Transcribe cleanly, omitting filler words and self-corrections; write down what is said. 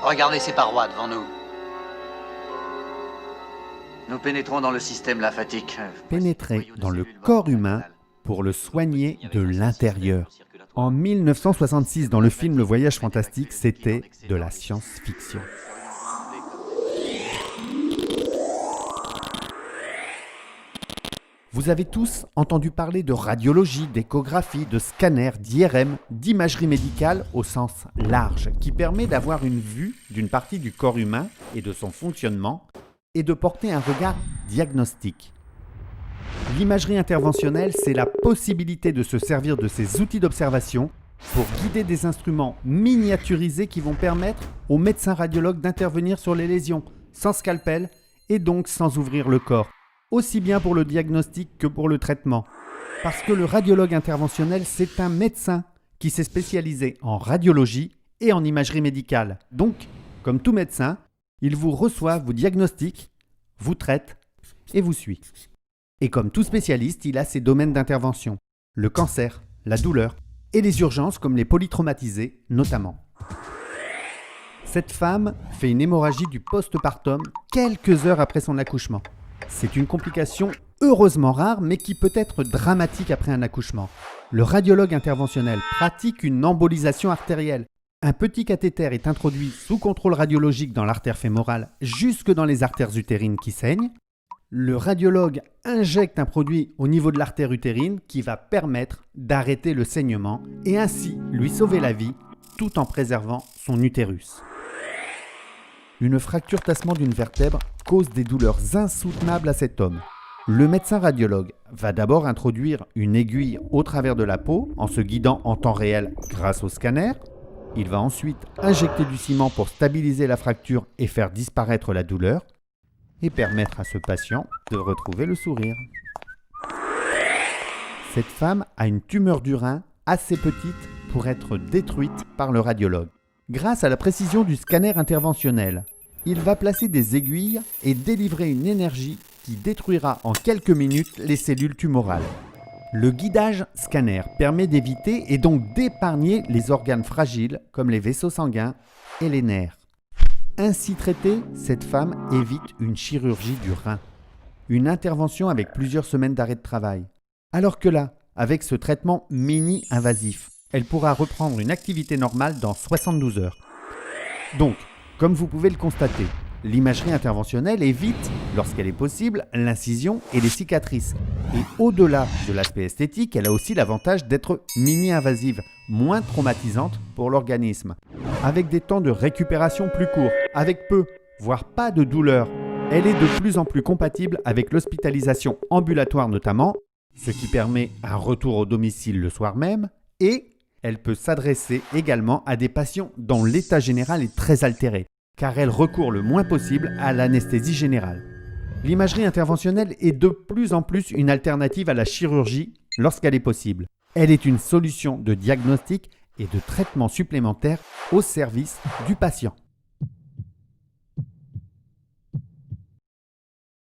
Regardez ces parois devant nous. Nous pénétrons dans le système lymphatique. Pénétrer dans le corps humain pour le soigner de l'intérieur. En 1966, dans le film Le Voyage fantastique, c'était de la science-fiction. Vous avez tous entendu parler de radiologie, d'échographie, de scanner, d'IRM, d'imagerie médicale au sens large, qui permet d'avoir une vue d'une partie du corps humain et de son fonctionnement, et de porter un regard diagnostique. L'imagerie interventionnelle, c'est la possibilité de se servir de ces outils d'observation pour guider des instruments miniaturisés qui vont permettre aux médecins radiologues d'intervenir sur les lésions sans scalpel et donc sans ouvrir le corps, aussi bien pour le diagnostic que pour le traitement. Parce que le radiologue interventionnel, c'est un médecin qui s'est spécialisé en radiologie et en imagerie médicale. Donc, comme tout médecin, il vous reçoit, vous diagnostique, vous traite et vous suit. Et comme tout spécialiste, il a ses domaines d'intervention, le cancer, la douleur et les urgences comme les polytraumatisés notamment. Cette femme fait une hémorragie du postpartum quelques heures après son accouchement. C'est une complication heureusement rare mais qui peut être dramatique après un accouchement. Le radiologue interventionnel pratique une embolisation artérielle. Un petit cathéter est introduit sous contrôle radiologique dans l'artère fémorale jusque dans les artères utérines qui saignent. Le radiologue injecte un produit au niveau de l'artère utérine qui va permettre d'arrêter le saignement et ainsi lui sauver la vie tout en préservant son utérus. Une fracture tassement d'une vertèbre cause des douleurs insoutenables à cet homme. Le médecin radiologue va d'abord introduire une aiguille au travers de la peau en se guidant en temps réel grâce au scanner. Il va ensuite injecter du ciment pour stabiliser la fracture et faire disparaître la douleur et permettre à ce patient de retrouver le sourire. Cette femme a une tumeur du rein assez petite pour être détruite par le radiologue. Grâce à la précision du scanner interventionnel, il va placer des aiguilles et délivrer une énergie qui détruira en quelques minutes les cellules tumorales. Le guidage scanner permet d'éviter et donc d'épargner les organes fragiles comme les vaisseaux sanguins et les nerfs. Ainsi traitée, cette femme évite une chirurgie du rein, une intervention avec plusieurs semaines d'arrêt de travail. Alors que là, avec ce traitement mini-invasif, elle pourra reprendre une activité normale dans 72 heures. Donc, comme vous pouvez le constater, l'imagerie interventionnelle évite, lorsqu'elle est possible, l'incision et les cicatrices. Et au-delà de l'aspect esthétique, elle a aussi l'avantage d'être mini-invasive, moins traumatisante pour l'organisme. Avec des temps de récupération plus courts, avec peu, voire pas de douleur, elle est de plus en plus compatible avec l'hospitalisation ambulatoire notamment, ce qui permet un retour au domicile le soir même, et elle peut s'adresser également à des patients dont l'état général est très altéré, car elle recourt le moins possible à l'anesthésie générale. L'imagerie interventionnelle est de plus en plus une alternative à la chirurgie lorsqu'elle est possible. Elle est une solution de diagnostic et de traitement supplémentaire au service du patient.